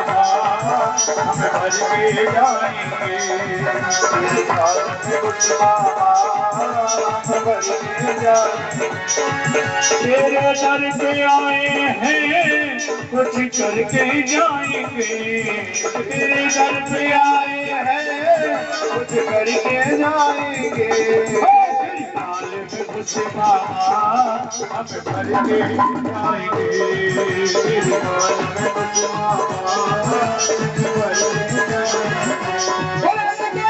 हम भर के जाएंगे तेरे काल में कुछ बाबा हम भर के जाएंगे तेरे दर पे आए हैं कुछ करके जाएंगे तेरे दर पे आए हैं कुछ करके जाएंगे काल में कुछ बाबा हम भर के जाएंगे तेरे काल में कुछ बाबा भर के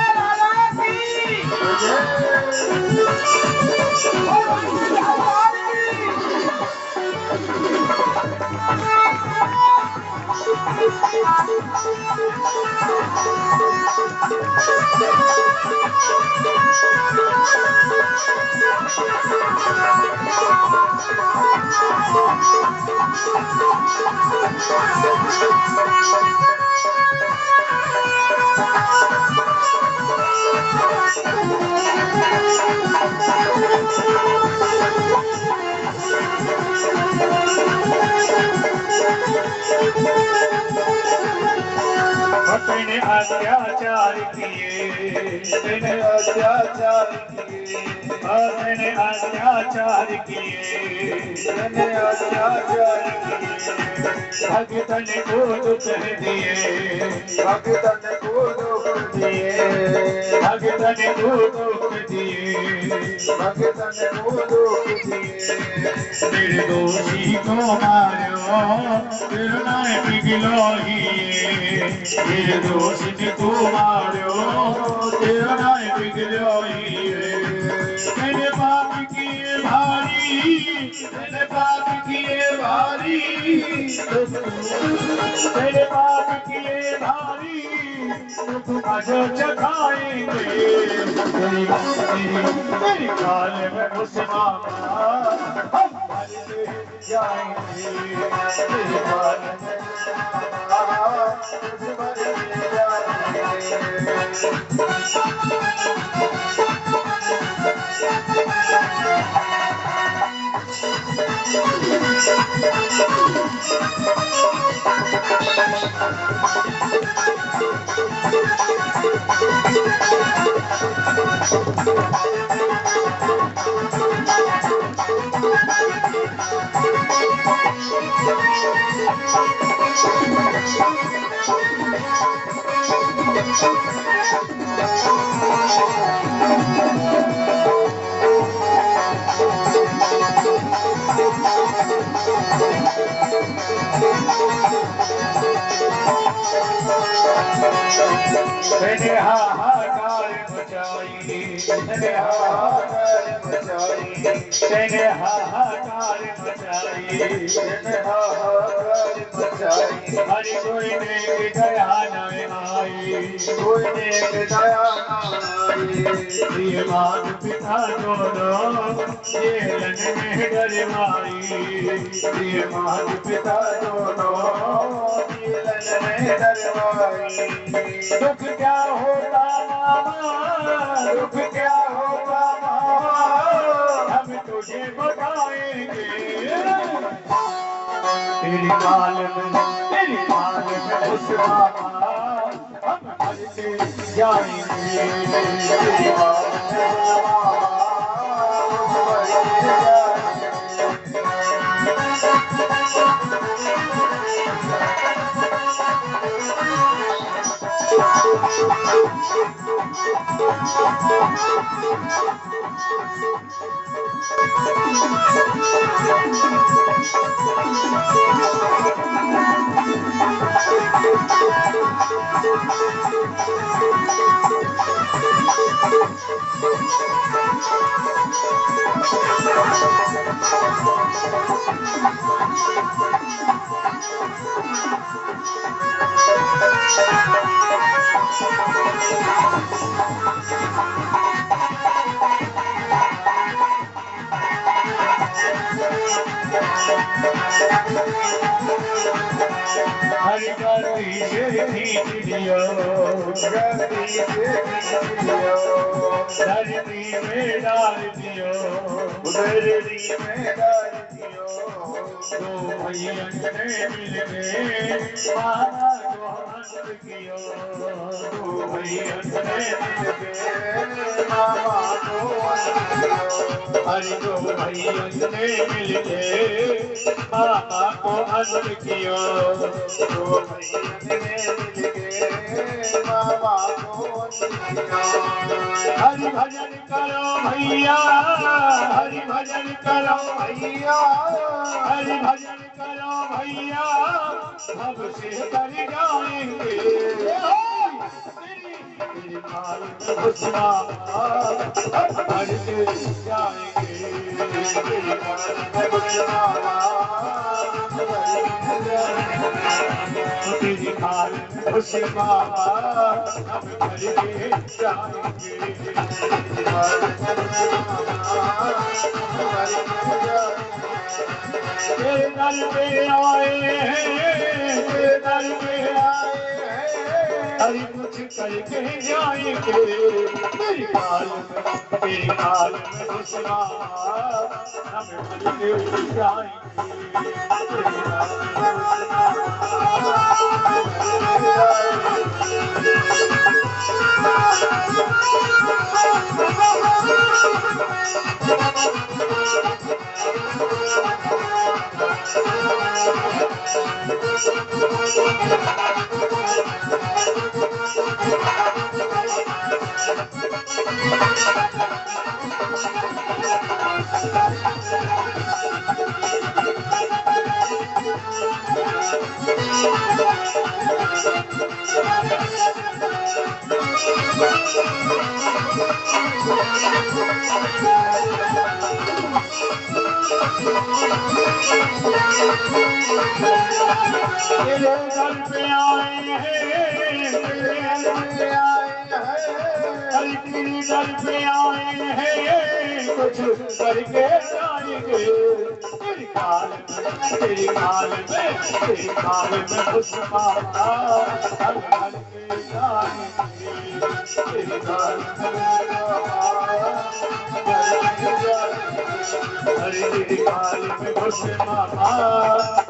जाएंगे मैंने अत्याचार किए मैंने अत्याचार किए मैंने अत्याचार किए मैंने अत्याचार किए भगतन को दुख दिए भगतन को दुख दिए भगतन को दुख दिए भगतन को दुख दिए निर्दोषी को मारो निर्णय पिघलोही निर्दोषी को मारो निर्णय पिघलोही मैंने पाप किए भारी मैंने पाप किए भारी मैंने पाप किए भारी जो चखाएंगे मेरी काल में उस मामा हम मर के जाएंगे मेरी काल में उस मर के जाएंगे मैंने हाहाकार मचाई मैंने हाहाकार मचाई मैंने हाहाकार मचाई मैंने हाहाकार मचाई हरि कोई नेक दया न आई कोई नेक दया न आई ये माता पिता दोनों जेलन में डरवाई ये माता पिता दोनों जेलन में डरवाई दुख क्या होता मामा दुख क्या होता मामा हम तुझे बताएंगे तेरी काल में उस मामा हम भर के जाएंगे तेरी काल में धरती में डाल दियो दो भैयन ने मिलके मामा को अंत कियो। दो भैयन ने मिलके मामा को अंत कियो। हरि दो भैयन ने मिलके मामा को अंत कियो। दो भैयन ने मिलके मामा को अंत कियो। हरि भजन करो भैया, हरि भजन करो भैया, हरि भजन करो भैया, अब से कर जाएंगे। तेरी काल में घुसना हर से जाएंगे। तेरी काल में घुसना तेरी काल में घुसना हम करके जाएंगे। तेरे दर पे आए हैं, तेरे दर पे आए हैं, हरि कुछ करके जाएंगे। तेरी काल में घुसना हम करके जाएंगे। तेरी काल में तेरे दर पे आए हैं, तेरे दर पे आए हैं, हरि तेरे दर पे आए हैं, कुछ करके जाएंगे। तेरी काल में, तेरी काल में, तेरी काल में घुसना हम करके जाएंगे। तेरी काल में हरि तेरी काल में घुसना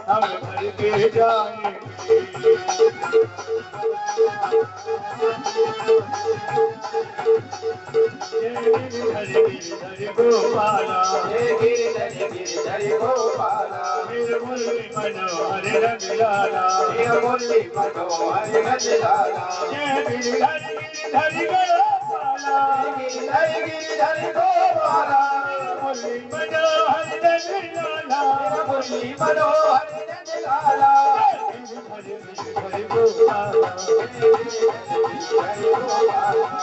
हम करके जाएंगे। हरि गोपाला, हरि गोपाला, मेरे मुरली मनोहर रंग लाला, मेरे मुरली मनोहर रंग लाला। जय गिरिधर गिरिधर गोपाला, गिरिधर गिरिधर गोपाला, मुरली मनोहर रंग लाला, मुरली मनोहर रंग लाला। हरि गोपाला,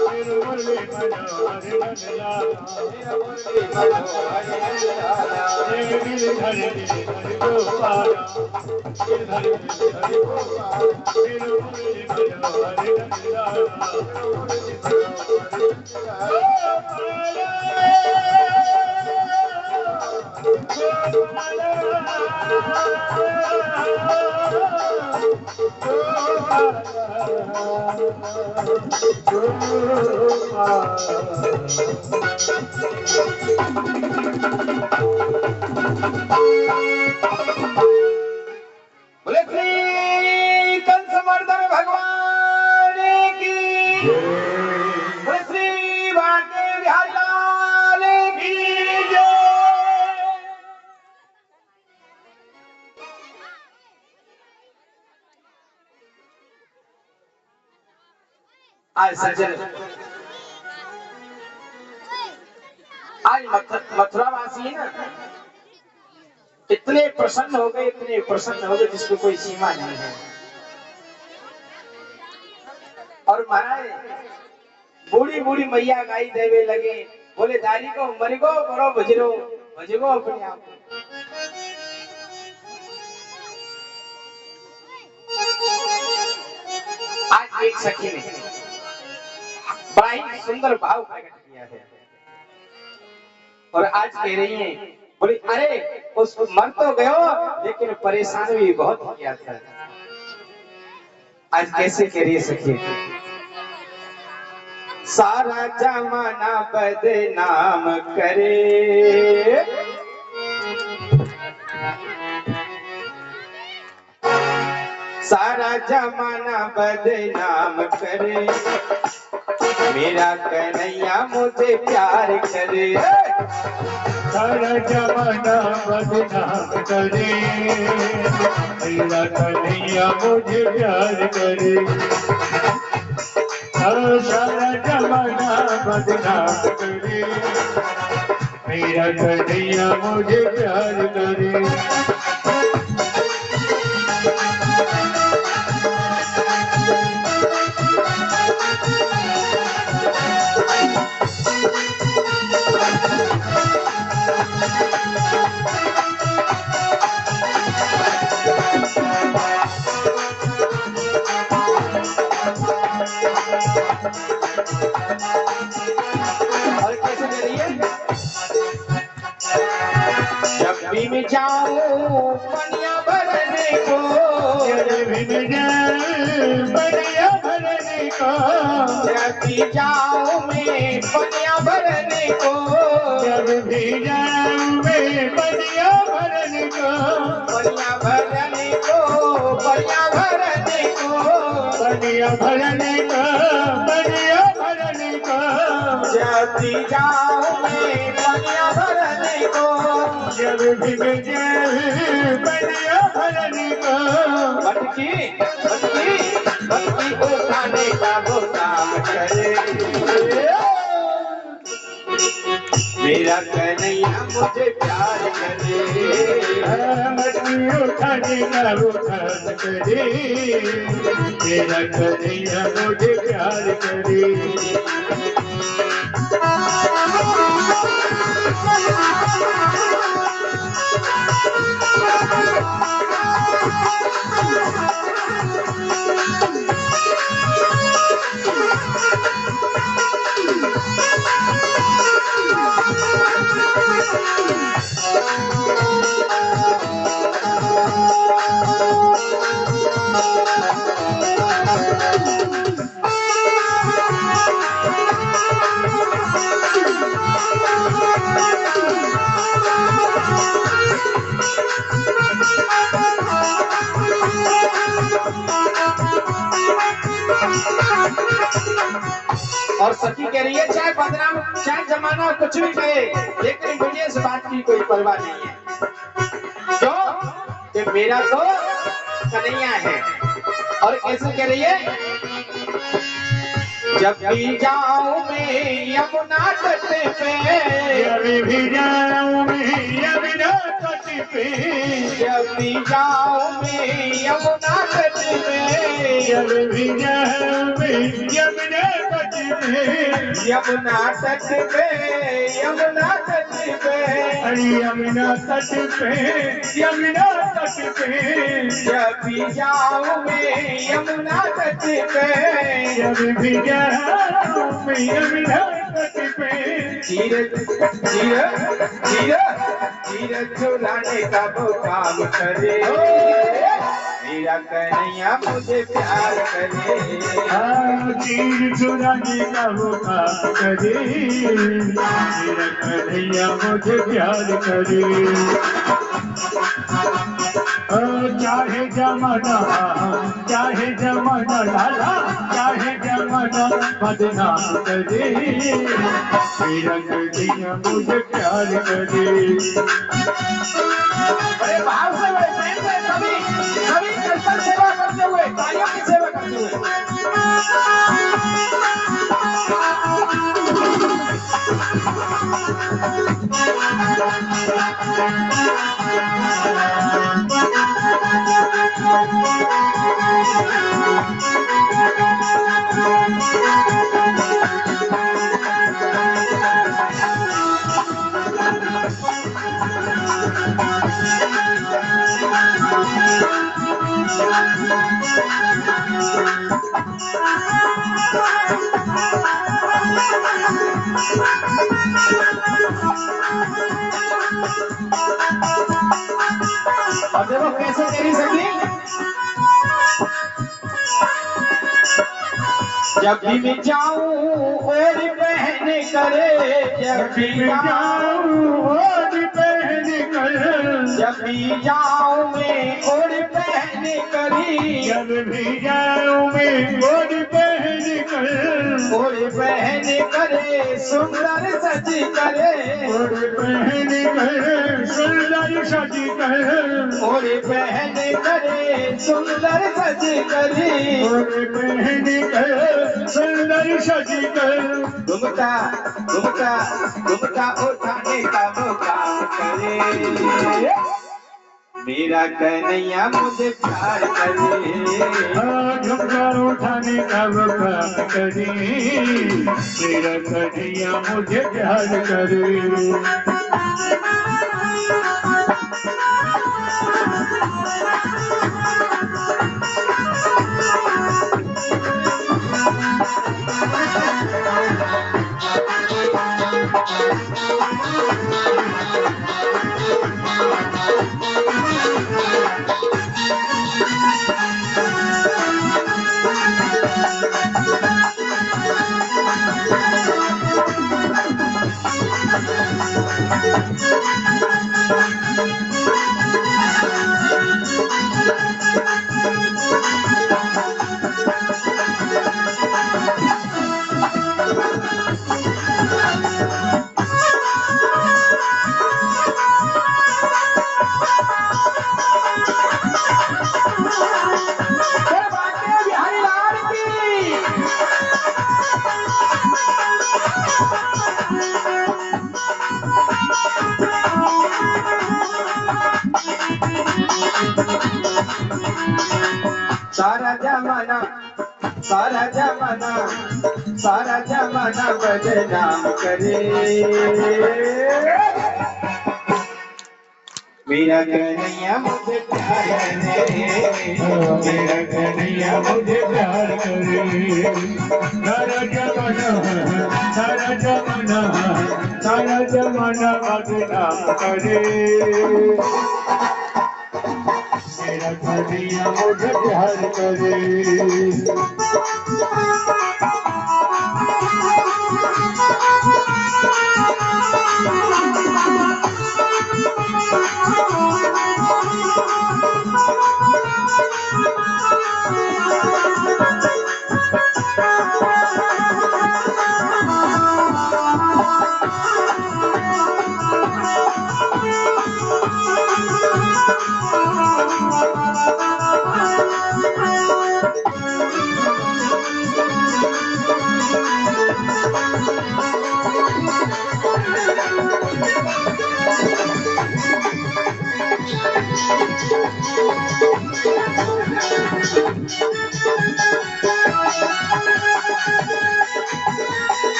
मेरे मुरली मनोहर रंग लाला, मुरली मनोहर रंग लाला। जय गिरिधर गिरिधर गोपाला, गिरिधर गिरिधर गोपाला, मेरे मुरली मनोहर रंग लाला, मुरली मनोहर रंग बोले श्री कंसमर्दन भगवान की, बोले श्री भारती बिहारी लाल की जय। आज सज्जन, आज मथुरावासी है ना, इतने प्रसन्न हो गए, इतने प्रसन्न हो गए जिसको कोई सीमा नहीं है। और महाराज बूढ़ी बूढ़ी मैया गाई देवे लगे, बोले दारी को मरिगो बड़ो भजरो भजगो अपने आप। आज एक सखी ने बड़ा ही सुंदर भाव प्रकट किया है और आज कह रही है, बोली अरे उस मर तो गयो लेकिन परेशान भी बहुत किया था। आज कैसे कह रही है सखी, सारा जमाना बदनाम करे, सारा जमाना बदनाम करे, मेरा कन्हैया मुझे प्यार करे। सारा जमाना बदनाम करे, मेरा कन्हैया मुझे प्यार करे। सारा जमाना बदनाम करे, मेरा कन्हैया मुझे प्यार करे। और कैसे करिए? जब भी मैं जाऊं पनिया भरने को, जब भी मैं जाऊं पनिया भरने को, जब भी जाऊं मैं पनिया भरने को, जब भी जाऊं मैं पनिया भरने को, पनिया भरने को, पनिया भरने को, पनिया भरने को, पनिया भरने को, जब भी जाऊं मैं पनिया भरने को, जब भी मैं जाऊं पनिया भरने को। मटकी मटकी मटकी उठाने का वो काम करे, मेरा कन्हैया मुझे प्यार करे। मटकी उठाने का वो काम करे, मेरा कन्हैया मुझे प्यार करे। और सखी कह रही है चाहे बदनाम चाहे जमाना कुछ भी कहे, लेकिन मुझे इस बात की कोई परवाह नहीं है। क्यों? कि मेरा तो कन्हैया है। और कैसे कह रही है? जब भी जाऊं मैं यमुना तट पे, जब भी जाऊं मैं यमुना तट पे, जब भी जाऊं मैं यमुना तट पे, जब भी जाऊं मैं यमुना तट पे, यमुना तट पे, यमुना तट पे, अरे यमुना तट पे, यमुना तट पे, जब भी जाऊं मैं यमुना तट पे, जब भी जाऊं मैं यमुना तट पे, चीर चीर चीर चीर चुराने का वो काम करे, मेरा कन्हैया मुझे प्यार करे। चीर चुराने का वो काम करे, मेरा कन्हैया मुझे प्यार करे। चाहे जमाना लाला, चाहे जमाना बदनाम करे, मेरा कन्हैया मुझे प्यार करे। बड़े भाव से बड़े प्रेम से सभी सभी कृष्ण सेवा करते हुए, तालियों की सेवा करते हुए। और देखो कैसे तेरी सखी जब भी मैं जाऊं और बहन करे, जब भी जाऊं और पहन कर, जब भी जाऊं मैं और बहन करी, जब भी जाऊं मैं गोरी पहन कर, गोरी पहन करे सुंदर सज करे, गोरी पहन कर सुंदर सज कर, गोरी पहन करे सुंदर सज करे, गोरी पहन कर सुंदर सज कर, घुमका घुमका घुमका उठाने का मुकाम करे, मेरा कन्हैया मुझे प्यार करे, झुमका उठाने का काम करे, मेरा कन्हैया मुझे प्यार करे। सारा जमाना सारा जमाना सारा जमाना बदनाम करे, मेरा कन्हैया मुझे प्यार करे, मेरा कन्हैया मुझे प्यार करे। सारा जमाना सारा जमाना सारा जमाना बदनाम करे, मेरा कन्हैया मुझे प्यार करे।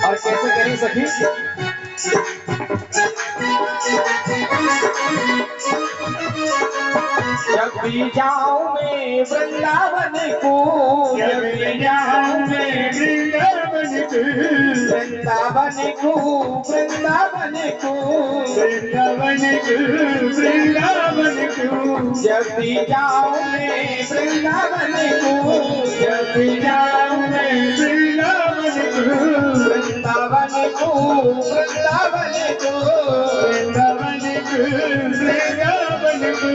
और कैसे करी सखी, जब भी जाऊं मैं वृंदावन को, जब भी जाऊं मैं वृंदावन को, वृंदावन को वृंदावन को, वृंदावन को, वृंदावन को, जब भी जाऊं मैं वृंदावन को, जब भी जाऊं मैं वृंदावन को, वृंदावन को वृंदावन को, वृंदावन को, वृंदावन को,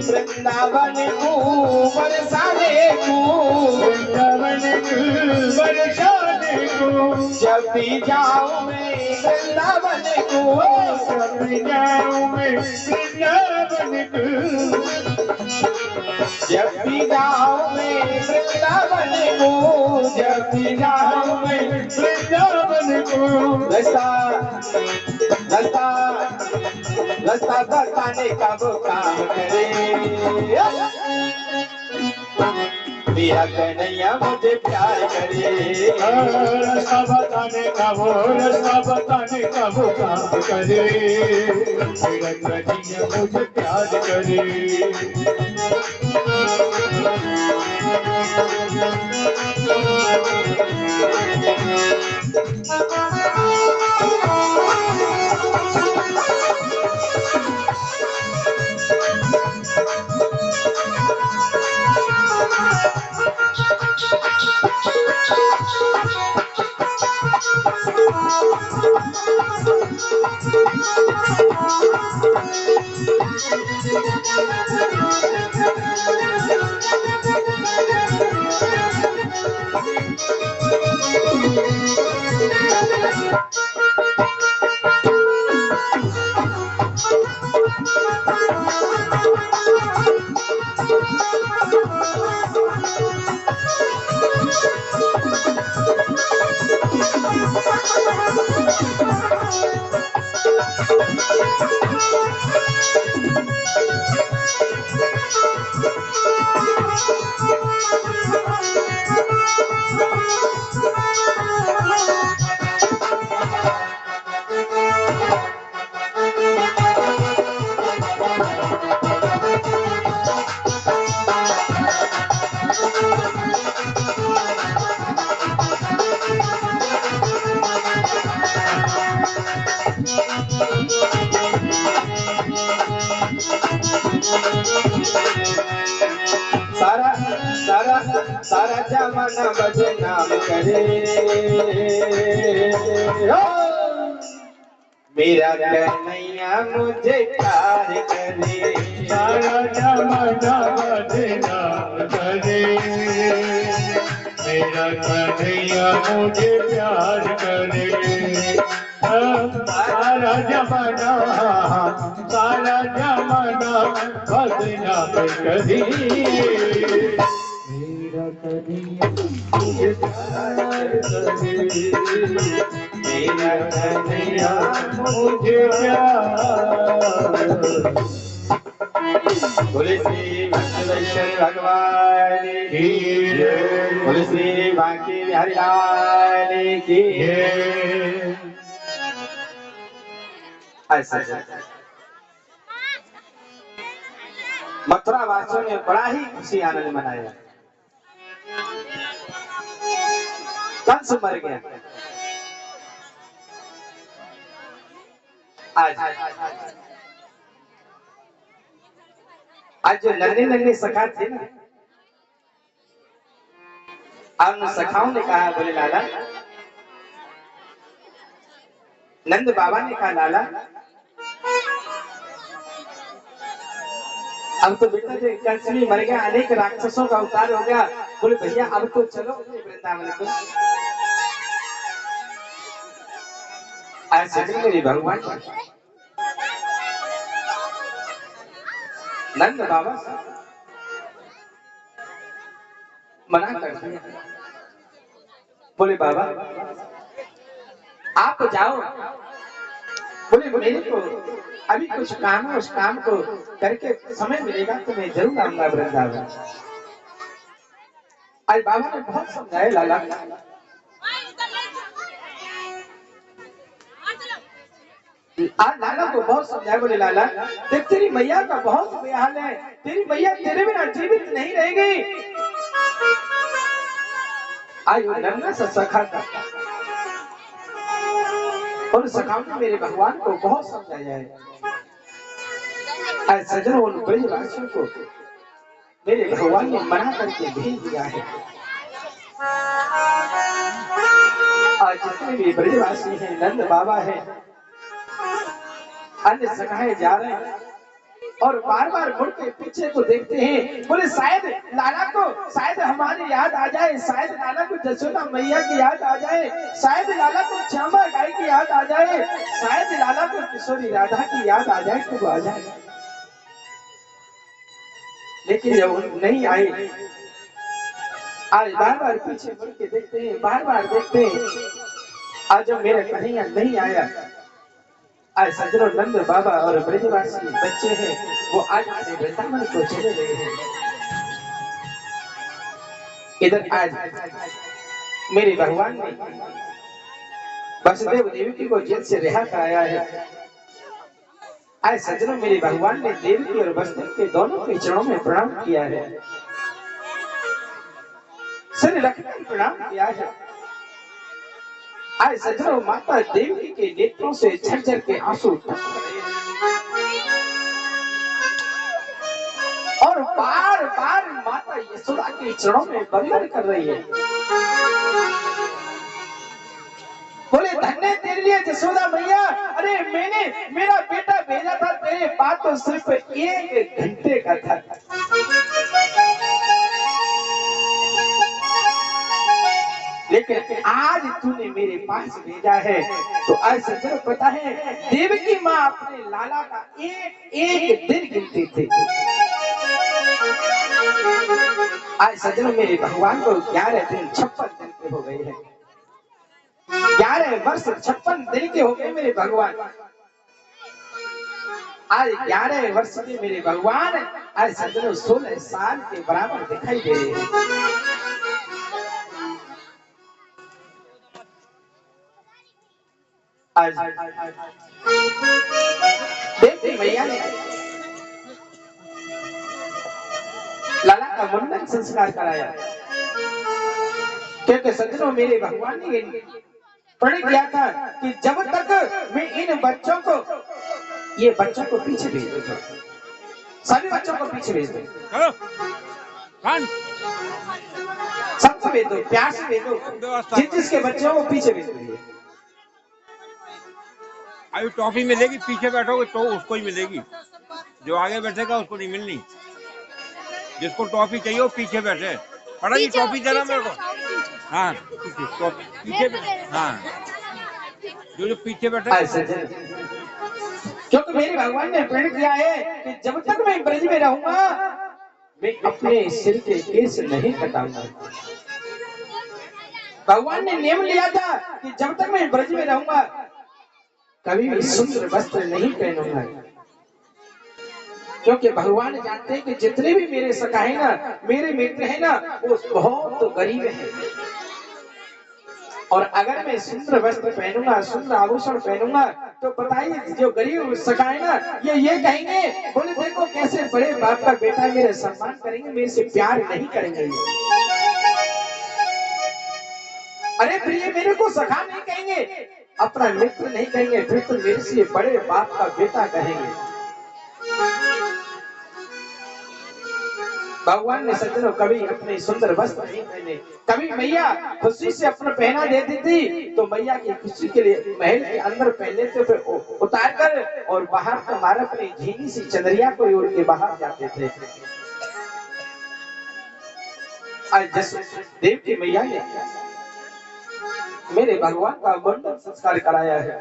वृंदावन को बरसाने को, वृंदावन को बरसाने को, जब भी जाऊं मैं वृंदावन को, जब भी जाऊं मैं वृंदावन को, जब भी जाऊं मैं वृंदावन को, जब भी जाऊं मैं वृंदावन को, रास्ता रास्ता रास्ता बताने का वो काम करे, मेरा कन्हैया मुझे प्यार करे, रास्ता बताने का वो, रास्ता बताने का वो काम करे, मेरा कन्हैया मुझे प्यार करे। सारा सारा सारा जमाना बदनाम करे, हो मेरा कन्हैया मुझे प्यार करे, सारा जमाना बदनाम करे, मेरा कन्हैया मुझे प्यार करे। सारा जमाना बदनाम करे, मेरा कन्हैया मुझे प्यार करे, मेरा कन्हैया मुझे प्यार। बोले श्री भक्तेश्वर भगवान की जय, बोले श्री बांके बिहारी लाल की जय। ऐसा मथुरा वासियों ने बड़ा ही खुशी आनंद मनाया। कंस मर गया। आज जो नन्हे नन्हे सखा थे ना, अब उन सखाओं ने कहा, बोले लाला, नंद बाबा ने कहा लाला अब तो बेटा जो कंस भी मर गया, अनेक राक्षसों का अवतार हो गया, बोले भैया अब तो चलो वृंदावन को। ऐसे मेरे भगवान नंद बाबा मना कर दिया, बोले बाबा आप जाओ, बोले मेरे को अभी कुछ काम है, उस काम को करके समय मिलेगा तो मैं जरूर आऊंगा वृंदावन। आज बाबा ने बहुत समझाया लाला, आज लाला को बहुत समझाया, बोले लाला देख तेरी मैया का बहुत बेहाल है, तेरी मैया तेरे बिना जीवित नहीं रहेगी। आज वो नन्हा सा सखा था और सखाओं ने मेरे भगवान को बहुत समझाया है। आज सजनों उन ब्रजवासियों को मेरे भगवान ने मना करके भेज दिया है। आज जितने भी ब्रजवासी हैं, नंद बाबा है, अन्य सखाए जा रहे हैं और बार बार मुड़ के पीछे को देखते हैं, बोले शायद लाला को शायद हमारी याद आ जाए, शायद लाला को जसोदा मैया की याद आ जाए, शायद लाला को श्यामा गाय की याद आ जाए, शायद लाला को किशोरी राधा की याद आ जाए तो वो आ जाए। लेकिन जब नहीं आए, आज बार बार पीछे मुड़ के देखते हैं, बार बार देखते हैं, आज जब मेरा कन्हैया नहीं आया, आज सजनों नंद बाबा और ब्रजवासी बच्चे हैं, वो आज अपने वृंदावन को चले गए हैं। इधर आज मेरे भगवान ने वसुदेव देवकी को जेल से रिहा कराया है। आज सजनों मेरे भगवान ने देवकी और वसुदेव के दोनों के चरणों में प्रणाम किया है, सिर रखकर प्रणाम किया है। आज सजनों माता देवकी के नेत्रों से झरझर के आंसू और बार बार माता यशोदा के चरणों में वंदन कर रही है। बोले धन्य तेरे लिए जसोदा मैया। अरे मैंने मेरा बेटा भेजा था तेरे पास तो सिर्फ 1 घंटे का था, लेकिन आज तूने मेरे पास भेजा है तो आज सज्जनों पता है देवकी माँ अपने लाला का एक एक दिन गिनती थी। आज सज्जनों मेरे भगवान को 11 दिन 56 दिन के हो गए हैं। 11 वर्ष 56 दिन के हो गए मेरे भगवान। आज 11 वर्ष के मेरे भगवान आज सज्जनों 16 साल के बराबर दिखाई दे रहे हैं। आज देवकी मैया ने लाला का मुंडन संस्कार कराया, क्योंकि सज्जनों मेरे भगवान ने प्रण किया था कि जब तक मैं इन बच्चों को, ये बच्चों को पीछे भेज दूंगा, सभी बच्चों को पीछे भेज दो, सबको भेज दो, प्यार से भेज दो, जिसके बच्चों को पीछे भेज दो। अभी टॉफी मिलेगी, पीछे बैठोगे तो उसको ही मिलेगी, जो आगे बैठेगा उसको नहीं मिलनी। जिसको टॉफी चाहिए वो पीछे बैठे। पड़ा जी टॉफी देना मेरे को। हाँ पीछे हाँ, जो पीछे बैठे। क्योंकि मेरे भगवान ने प्रण किया है कि जब तक मैं ब्रज में रहूंगा मैं अपने सिर के केस नहीं कटाऊंगा। भगवान ने नियम लिया था कि जब तक मैं ब्रज में रहूंगा कभी भी सुंदर वस्त्र नहीं पहनूंगा, क्योंकि भगवान जानते हैं कि जितने भी मेरे सखा है ना, मेरे मित्र है ना, वो बहुत गरीब है। और अगर मैं सुंदर वस्त्र पहनूंगा, सुंदर आभूषण पहनूंगा तो बताइए जो गरीब सखा है ना, ये कहेंगे बोले देखो कैसे बड़े बाप का बेटा है, मेरे सम्मान करेंगे, मेरे से प्यार नहीं करेंगे। अरे प्रिय मेरे को सखा नहीं कहेंगे, अपना मित्र नहीं कहेंगे, फिर तो मेरे से बड़े बाप का बेटा कहेंगे। भगवान ने सज्जनों कभी अपने सुंदर वस्त्र नहीं पहने। कभी मैया खुशी से अपना पहना देती थी तो मैया की खुशी के लिए महल के अंदर पहले से फिर उतार कर और बाहर तुम्हारे अपनी झीनी सी चंद्रिया को उड़ के बाहर जाते थे। आज जस देव की मैया ने मेरे भगवान का बंधन संस्कार कराया है।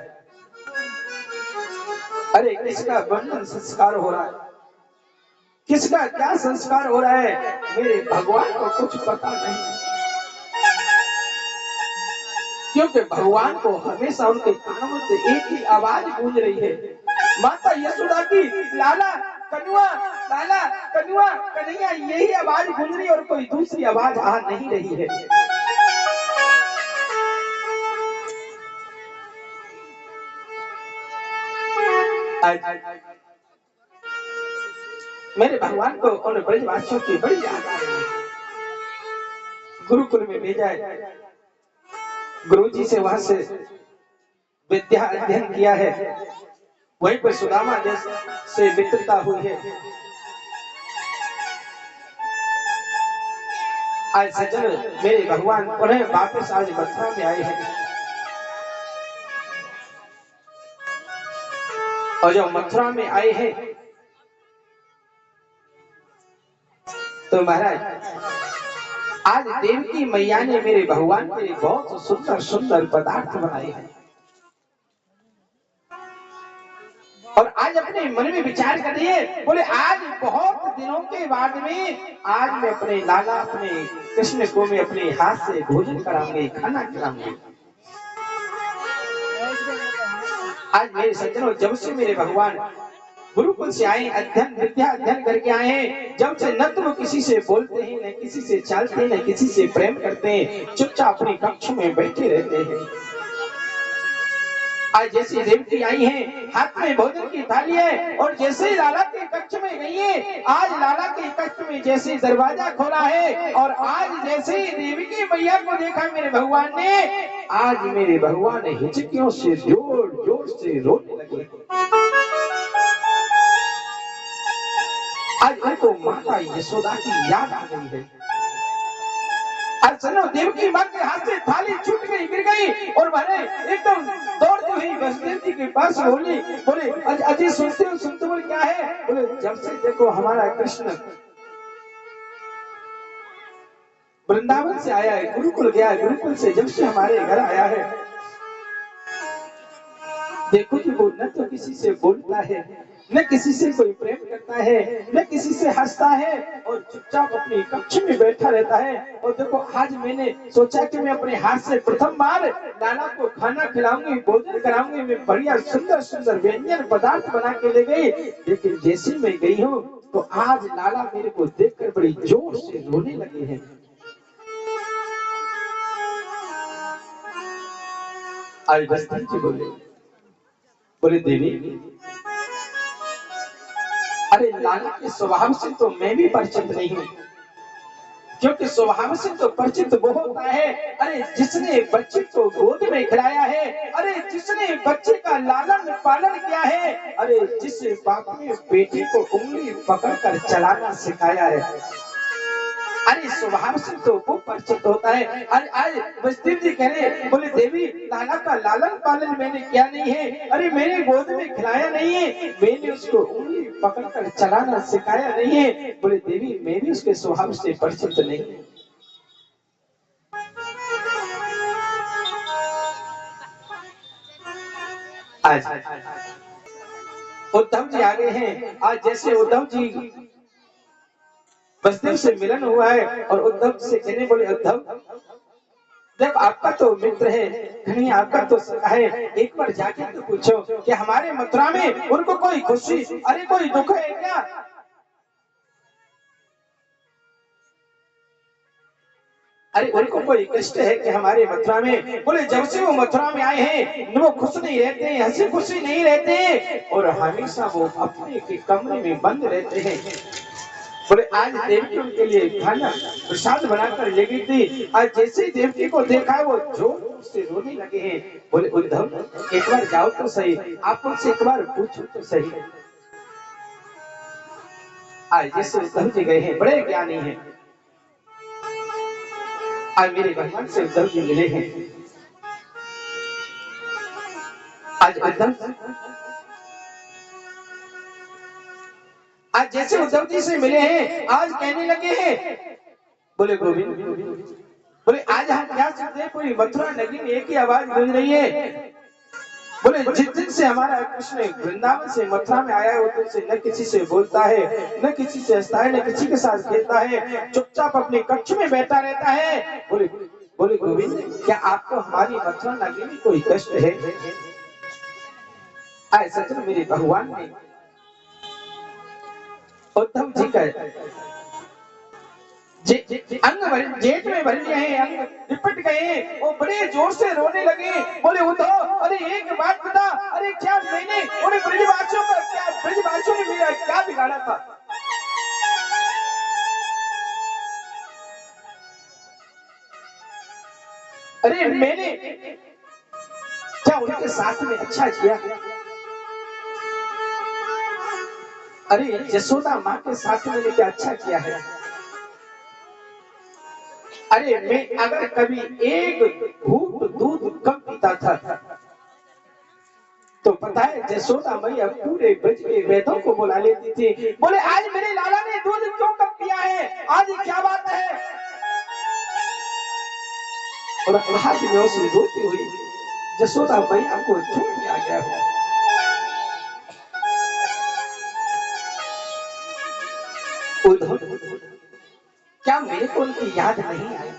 अरे किसका बंधन संस्कार हो रहा है, किसका क्या संस्कार हो रहा है, मेरे भगवान को कुछ पता नहीं, क्योंकि भगवान को हमेशा उनके कानों से एक ही आवाज गूंज रही है, माता यशोदा की लाला कन्हैया, लाला कन्हैया कन्हैया, यही आवाज गूंज रही है और कोई दूसरी आवाज आ नहीं रही है। मेरे भगवान को और ब्रजवासियों की बड़ी याद आ रही है। गुरुकुल में भेजा है, गुरुजी से वहां से विद्या अध्ययन किया है, वहीं पर सुदामा देश से मित्रता हुई है। आज सज्जन मेरे भगवान उन्हें वापस आज मथुरा में आए हैं, और जो मथुरा में आए हैं तो महाराज आज देवकी मैया ने मेरे भगवान के लिए बहुत सुंदर सुंदर पदार्थ बनाए हैं, और आज अपने मन में विचार कर दिए, बोले आज बहुत दिनों के बाद में आज मैं अपने लाला अपने कृष्ण को मैं अपने हाथ से भोजन कराऊंगी, खाना खिलाऊंगी। आज मेरे सज्जनों जब से मेरे भगवान गुरुकुल से आए, अध्ययन विद्या अध्ययन करके आए हैं, जब से न तो वो किसी से बोलते हैं, न किसी से चलते हैं, न किसी से प्रेम करते हैं, चुपचाप अपने कक्ष में बैठे रहते हैं। आज जैसी देवकी आई हैं, हाथ में भोजन की थाली है, और जैसे लाला के कक्ष में गई है, आज लाला के कक्ष में जैसे दरवाजा खोला है, और आज जैसे देवकी मैया को देखा मेरे भगवान ने, आज मेरे भगवान हिचकियों से जोर जोर से रोने लगे। आज उनको माता यशोदा की याद आ गई है। और सुनो, देवकी माँ के हाथ से थाली छूट गई, गिर गई और मैंने एकदम दौड़ती हुई वसुदेव जी के पास बोली, बोले अजय सुनते बोले क्या है? बोले जब से देखो हमारा कृष्ण वृंदावन से आया है, गुरुकुल गया है, गुरुकुल से जब से हमारे घर आया है, देखो कि वो न तो किसी से बोलता है, न किसी से कोई प्रेम करता है, न किसी से हंसता है और चुपचाप अपनी कक्ष में बैठा रहता है। और देखो आज मैंने सोचा कि मैं अपने हाथ से प्रथम बार लाला को खाना खिलाऊंगी, भोजन कराऊंगी, मैं बढ़िया सुंदर सुंदर व्यंजन पदार्थ बना के ले गई, लेकिन जैसे मैं गई हूँ तो आज लाला मेरे को देखकर बड़ी जोर से रोने लगे हैं। आज वसुदेव जी बोले देवी, अरे लाला के स्वभाव से तो मैं भी परिचित नहीं हूँ, क्योंकि स्वभाव से तो परिचित वो होता है, अरे जिसने बच्चे को गोद में खिलाया है, अरे जिसने बच्चे का लालन पालन किया है, अरे जिस बाप ने बेटी को उंगली पकड़कर चलाना सिखाया है, अरे स्वभाव से तो वो परिचित होता है। अरे आज वसुदेव जी कह रहे, बोले देवी लाला का लालन पालन मैंने किया नहीं है, अरे मेरे गोद में खिलाया नहीं है, मैंने उसको उंगली पकड़कर चलाना सिखाया नहीं है। बोले देवी मैं भी उसके स्वभाव से परिचित नहीं। आज उद्धव जी आ गए हैं। आज जैसे उद्धव जी वसुदेव से मिलन हुआ है और उद्धव से कहने बोले, उद्धव जब आपका तो मित्र है, कहीं आपका तो सखा है, एक बार जाके तो पूछो कि हमारे मथुरा में उनको कोई खुशी, अरे कोई दुख है क्या? अरे उनको कोई कष्ट है कि हमारे मथुरा में? बोले जब से वो मथुरा में आए हैं वो खुश नहीं रहते, हंसी खुशी नहीं रहते और हमेशा वो अपने के कमरे में बंद रहते हैं। बोले आज देवकी उनके लिए खाना प्रसाद बनाकर ले गई थी, आज जैसे ही देवकी को देखा है वो जोर से रोने लगे हैं। बोले उद्धव एक बार जाओ तो सही, आप उनसे एक बार पूछो तो सही। आज जैसे उद्धव जी गए हैं, बड़े ज्ञानी हैं, आज मेरे भगवान से उद्धव जी मिले हैं। आज जैसे उद्धव जी से मिले हैं, आज कहने लगे हैं, बोले गोविंद, बोले आज हम क्या सुनते हैं, पूरी मथुरा नगरी में एक ही आवाज गूंज रही है, बोले जिस दिन से हमारा कृष्ण वृंदावन से मथुरा में आया है उस दिन से न किसी से बोलता है, न किसी से हंसता है, न किसी के साथ खेलता है, चुपचाप अपने कक्ष में बैठा रहता है। बोले गोविंद क्या आपको हमारी मथुरा नगरी में कोई कष्ट है? आए सच मेरे भगवान ने उद्धव जी का अंग जेठ में भर लिए हैं, अंग लिपट गए हैं, वो बड़े जोर से रोने लगे। बोले उद्धव अरे एक बात बता, अरे क्या मैंने उन्हें ब्रजवासियों ने मेरा क्या बिगाड़ा था? अरे मैंने क्या उनके साथ में अच्छा किया? अरे यशोदा माँ के साथ मैंने क्या अच्छा किया है? अरे मैं अगर कभी एक घूंट दूध कम पीता था तो पता है यशोदा मैया पूरे ब्रज के वेदों को बुला लेती थी। बोले आज मेरे लाला ने दूध क्यों कम पिया है, आज क्या बात है? और आज में उसे रोती हुई यशोदा मैया को छोड़ दिया गया है। क्या मेरे को उनकी याद नहीं आई?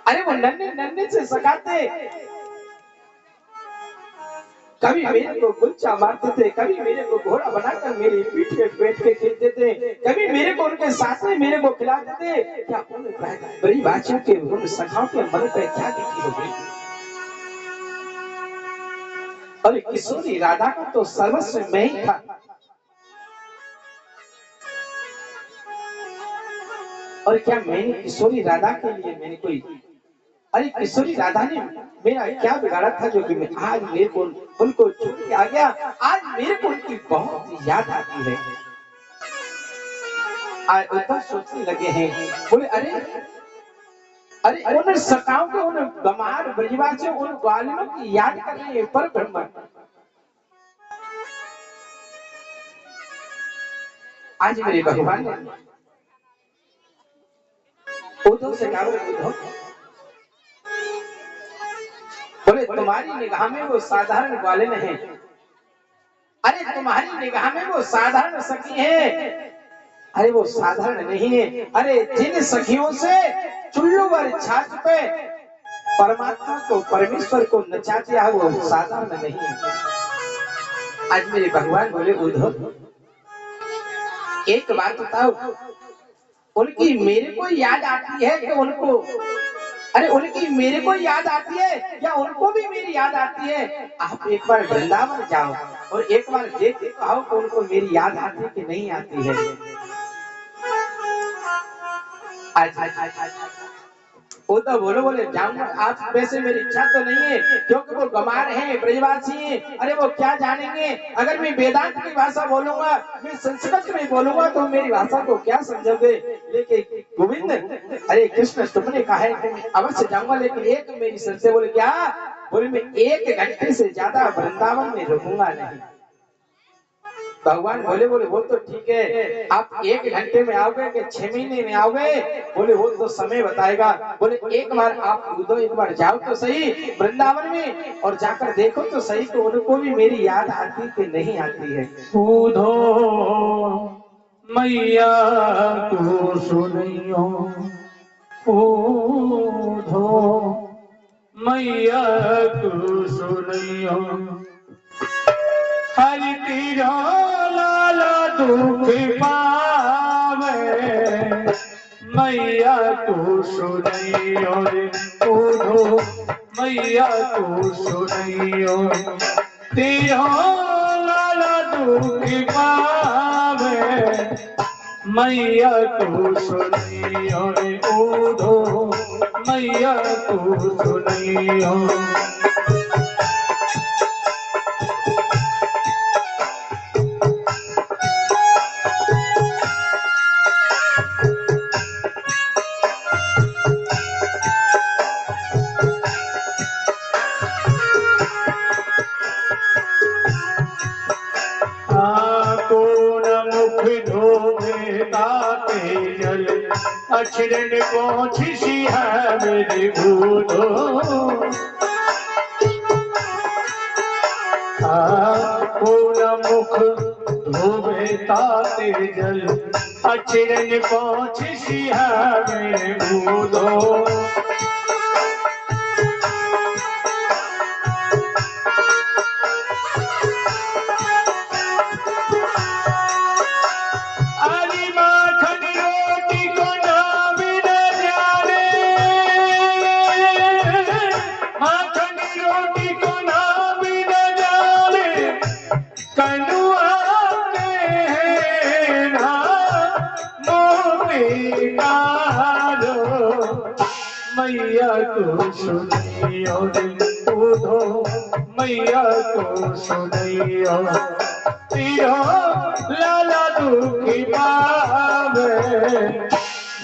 अरे वो नन्हे से सखाते, कभी मेरे को गुच्चा मारते थे, कभी मेरे को घोड़ा बनाकर मेरी पीठ पे बैठ के खेलते थे, कभी मेरे को उनके साथ में मेरे को खिलाते थे। क्या उन बड़ी बातों के उन सखाओं के मन पे क्या बीती होगी? अरे किशोरी राधा का तो सर्वस्व मैं ही था। और क्या मैंने किशोरी राधा के लिए मैंने कोई, अरे किशोरी राधा ने मेरा क्या बिगाड़ा था जो कि मैं आज मेरे को उनको छोड़ के आ गया? आज मेरे को उनकी बहुत याद आती है। उधर सोचने लगे हैं, बोले अरे अरे उन सखाओं को, उन गमार ब्रजवासियों, उन ग्वालिनों की याद कर रहे हैं पर ब्रह्म। आज मेरे भगवान ने उद्धव से कहा, उद्धव बोले तुम्हारी निगाह में वो साधारण ग्वालिन है, अरे तुम्हारी निगाह में वो साधारण सखी है, अरे वो साधारण नहीं है, अरे जिन सखियों से चुल्लू वर छाछ पे परमात्मा को, परमेश्वर को नचा दिया वो साधारण नहीं है। आज मेरे भगवान बोले उद्धव एक बात बताओ, उनकी मेरे को याद आती है कि उनको, अरे उनकी मेरे को याद आती है या उनको भी मेरी याद आती है? आप एक बार वृंदावन जाओ और एक बार देख के आओ कि उनको मेरी याद आती है कि नहीं आती है। उद्धव बोले जाऊंगा, आप वैसे मेरी इच्छा तो नहीं है, क्योंकि वो गमार हैं, ब्रजवासी हैं, अरे वो क्या जानेंगे, अगर मैं वेदांत की भाषा बोलूंगा, मैं संस्कृत में बोलूंगा तो मेरी भाषा को क्या समझोगे। लेकिन गोविंद, अरे कृष्ण तुमने कहा है कि मैं अवश्य जाऊंगा, लेकिन एक मेरी शर्त है। बोले क्या? बोले मैं 1 घंटे से ज्यादा वृंदावन में रुकूंगा नहीं। भगवान बोले वो तो ठीक है, आप 1 घंटे में आओगे कि 6 महीने में आओगे? बोले वो तो समय बताएगा। बोले एक बार आप उद्धव एक बार जाओ तो सही वृंदावन में, और जाकर देखो तो सही तो उनको भी मेरी याद आती कि नहीं आती है। उद्धव मैया को सुनियो, उद्धव मैया को सुनियो, हरि तेरा लाला दुख पावे, मैया को सुनियो रे उद्धव मैया को सुनियो, तेरा लाला दुख पावे, मैया को सुनियो रे उद्धव मैया को सुनियो। अक्षरण पहुंची है मेरे उद्धव, पूरा मुख धोवे ताते जल, अक्षरण पहुंची है मेरे उद्धव। मैया को सुनियो उद्धव मैया को सुनियो, तेरा लाला दुखी पावे,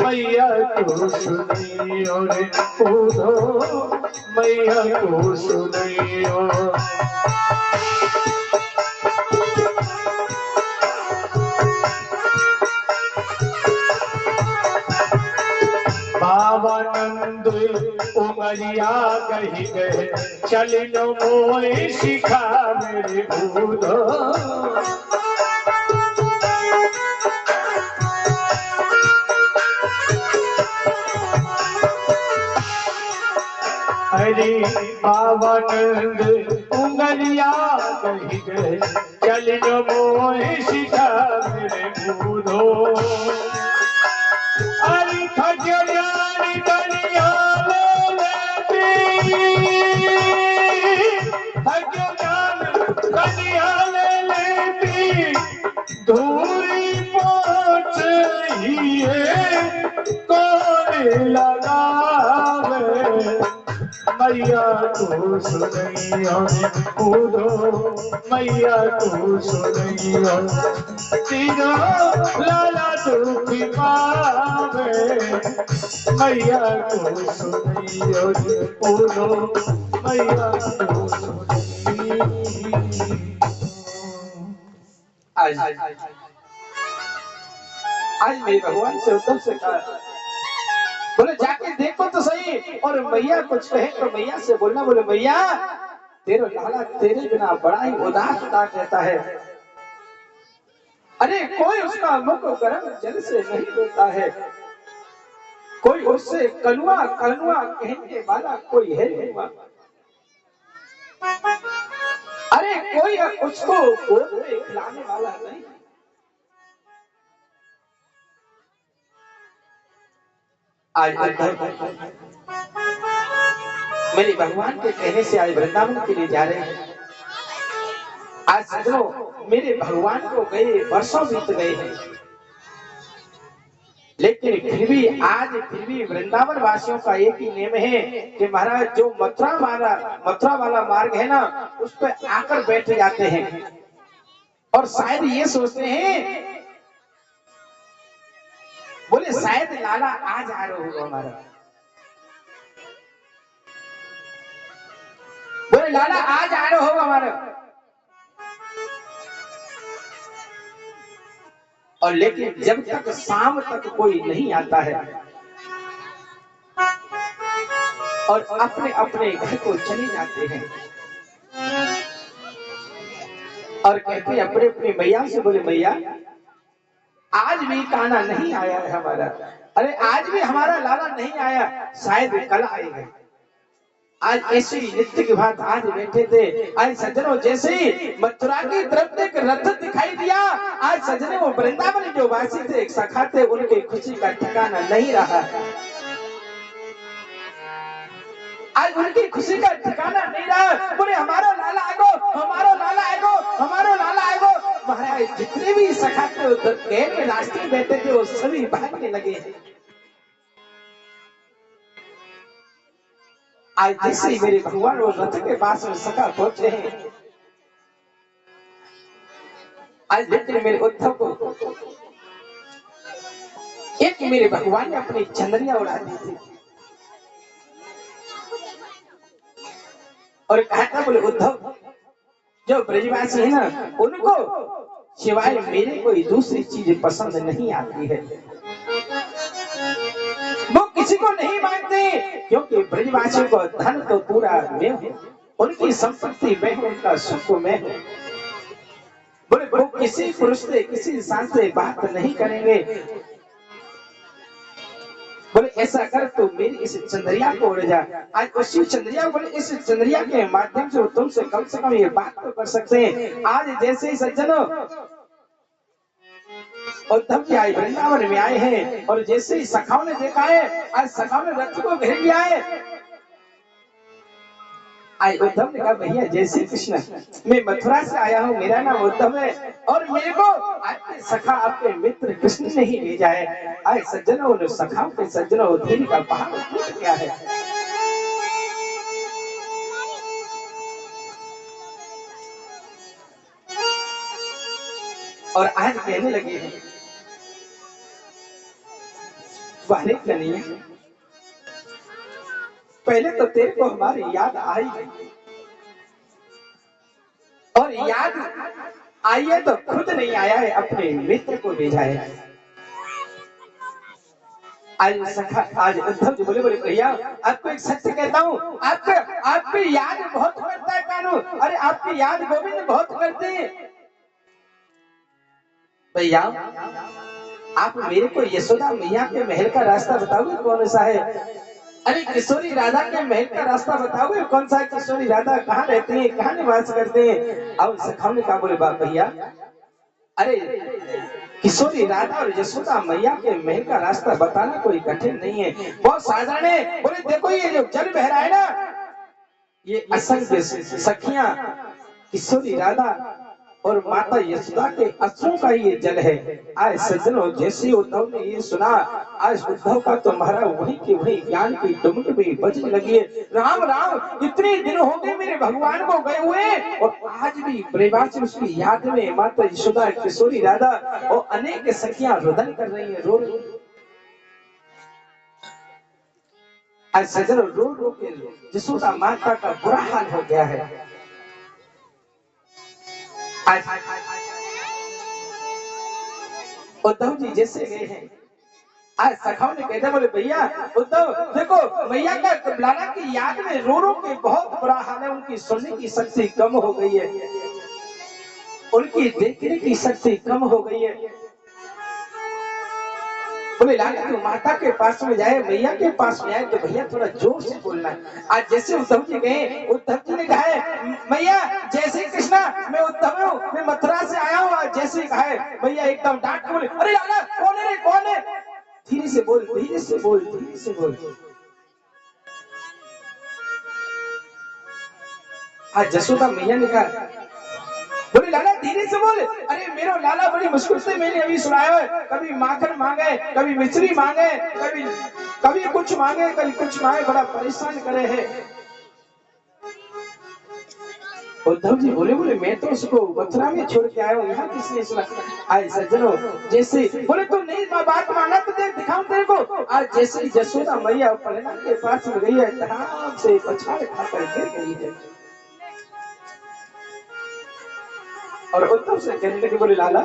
मैया को सुनियो रे उद्धव मैया को सुनियो। बाबानंद उमरिया कही गए, चलिनो मोए शिखा मेरे उद्धव, हरि बाबानंद उमरिया कही गए, चलिनो मोए शिखा मेरे उद्धव। अरे खजरानी कनिया ले लेती, खजरानी कनिया ले लेती, धूरी पहुंच ही है कौन लगावे, मैया को सुनैया कूदो मैया को सुनैया तीनों लाला दुख पावे मैया को सुनैया कूदो मैया को सुनैया। आज मेरे भगवान से उद्धव से कहा, बोले जाके देखो तो सही, और मैया कुछ कहे तो मैया से बोलना, बोले मैया तेरा लाला तेरे बिना बड़ा ही उदास रहता है। अरे कोई उसका मुख गर्म जल से नहीं धोता है, कोई उससे कनुआ कनुआ कहने वाला कोई है नहीं। अरे कोई उसको गोद में खिलाने वाला नहीं। आज मेरे भगवान के कहने से आज वृंदावन के लिए जा रहे हैं। आज सजनों मेरे भगवान को गए वर्षों बीत गए हैं, लेकिन फिर भी वृंदावन वासियों का एक ही नियम है कि महाराज जो मथुरा वाला मार्ग है ना, उस पर आकर बैठ जाते हैं और शायद ये सोचते हैं, बोले शायद लाला आज आ रहे होगा हमारा, बोले लाला आज आ रहे होगा हमारा। और लेकिन जब तक शाम तक कोई नहीं आता है और अपने अपने घर को चले जाते हैं और कहते हैं अपने अपने मैया से, बोले मैया आज भी कान्हा नहीं आया है हमारा, अरे आज भी हमारा लाला नहीं आया, शायद कल आएगा। आज ऐसी नित्य की बात आज बैठे थे। आज सज्जनों जैसे ही मथुरा की तरफ एक रथ दिखाई दिया, आज सज्जनों वो वृंदावन जो वासी थे, एक सखा थे, उनके खुशी का ठिकाना नहीं रहा। आज उनकी खुशी का ठिकाना नहीं रहा। बोले हमारा लाला आएगो, हमारा लाला आएगो, हमारा लाला आएगो। महाराज जितने भी सखा थे गैर में रास्ते में बैठे थे, वो सभी भागने लगे। आज जैसे मेरे भगवान वो रथ के पास में सखा पहुंचे हैं, आज लेकिन मेरे उद्धव को एक मेरे भगवान ने अपनी चंदरिया उड़ा दी थी और कहा था, बोले उद्धव जो ब्रजवासी है ना, उनको सिवाय मेरे कोई दूसरी चीज पसंद नहीं आती है, वो किसी को नहीं मानते, क्योंकि ब्रजवासियों को धन तो पूरा मैं हूं, उनकी संपत्ति मैं हूं, उनका सुख मैं हूं। बोले वो किसी पुरुष से किसी इंसान से बात नहीं करेंगे। बोले ऐसा कर तो मेरी इस चंद्रिया को उड़ जा। आज उसी चंद्रिया, बोले इस चंद्रिया के माध्यम से तुमसे कम से कम ये बात तो कर सकते हैं। आज जैसे ही सज्जनों उद्धव जी आए वृंदावन में आए हैं और जैसे ही सखाओं ने देखा है, आज सखाओं ने रथ को घेर लिया है। आज उद्धव ने कहा, भैया जय श्री कृष्ण, मैं मथुरा से आया हूँ, मेरा नाम उद्धव है और मेरे को आपके सखा आपके मित्र कृष्ण ने ही भेजा है। आज सज्जनों ने सखाओं के सज्जनों धीरे का पहाड़ टूट गया है। और आज कहने लगे हैं, वाले कन्हैया पहले तो तेरे को हमारी याद आई और याद आई है तो खुद नहीं आया है, अपने मित्र को भेजा है। आज सखा, आज उद्धव जी बोले, बोले भैया आपको एक सत्य कहता हूँ, आपकी याद बहुत करता है कानू, अरे आपकी याद गोविंद बहुत करते हैं। भैया आप मेरे को यशोदा मैया के महल का रास्ता बताओगे कौन सा है? अरे किशोरी राधा के महल का रास्ता बताओगे कौन सा है? किशोरी राधा कहाँ रहती है, कहाँ निवास करते हैं? और सखाओं ने कहा, बोले बाप भैया अरे किशोरी राधा और यशोदा मैया के महल का रास्ता बताना कोई कठिन नहीं है, बहुत साधारण है। बोले देखो ये जो जल बह रहा है ना, ये असंख्य सखियां किशोरी राधा और माता यशोदा के अश्रुओं का ये जल है। आज सज्जनों, जैसे उद्धव ने ये सुना, आज उद्धव का तुम्हारा वही के वही ज्ञान की डुमक भी बजने लगी है। राम राम, इतने दिन हो गए मेरे भगवान को गए हुए, और आज भी प्रेमाची उसकी याद में माता यशोदा, किशोरी राधा और अनेक सखियां रुदन कर रही है, रो रही है। आज सज्जनों, रो रो के यशोदा माता का बुरा हाल हो गया है। आज उद्धव जी जैसे गए हैं, आज सखाओं ने कहते बोले भैया उद्धव देखो, मैया का लाला की याद में रो रो के बहुत बुरा हाल है, उनकी सुनने की शक्ति कम हो गई है, उनकी देखने की शक्ति कम हो गई है। बोले लाला तू माता के पास में जाए, मैया के पास में आए तो भैया थोड़ा जोर से बोलना है। आज जैसे उद्धव जी गए, उद्धव जी ने कहा है मैया जय श्री कृष्णा, मैं उद्धव हूँ, मैं मथुरा से आया हूँ। आज जैसे कहा है मैया एकदम डांट के बोले अरे लाला कौन है रे, कौन है? धीरे से बोल, धीरे से बोल, धीरे से बोल। आज यशोदा मैया ने कहा बोले लाला धीरे से बोल। अरे मेरा लाला बड़ी मुश्किल से मैंने अभी सुनाया है, कभी माखन मांगे, कभी मिश्री मांगे, कभी कुछ मांगे, कभी कुछ मांगे, बड़ा परेशान करे है। उद्धव जी बोले मैं तो उसको मथुरा में छोड़ के आया हूँ, यहाँ किसने सुना? आज सज्जनों, जैसे बोले तो नहीं बात माना तो दिखाऊं तेरे को। आज जैसे यशोदा मैया प्रहलाद के पास में गई है, धड़ाम से पछाड़ खाकर गिर गई है। और उद्धव से कहने लगे बोले लाला